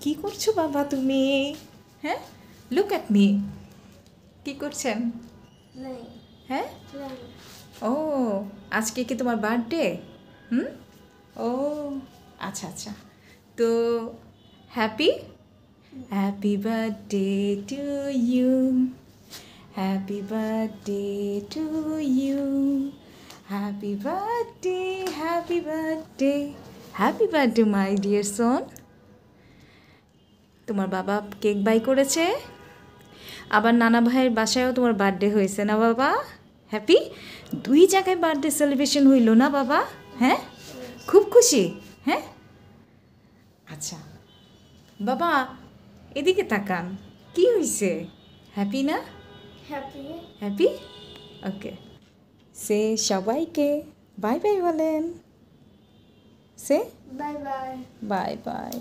কি করছো বাবা তুমি? হ্যাঁ, লুক অ্যাট মি। কি করছেন? হ্যাঁ, ও আজকে কি তোমার বার্থডে? হুম, ও আচ্ছা আচ্ছা, তো happy happy birthday to you, happy birthday to you, happy birthday, happy birthday, happy birthday my dear son. তোমার বাবা কেক বাই করেছে, আবার নানা ভাইয়ের বাসায়ও তোমার বার্থডে হয়েছে না বাবা? হ্যাপি, দুই জায়গায় বার্থডে সেলিব্রেশন হইল না বাবা? হ্যাঁ, খুব খুশি। হ্যাঁ, আচ্ছা বাবা, এদিকে তাকান, কি হয়েছে? হ্যাপি না? হ্যাপি, ওকে। সে সবাইকে বাই বাই বলেন। সে বাই বাই। Bye bye.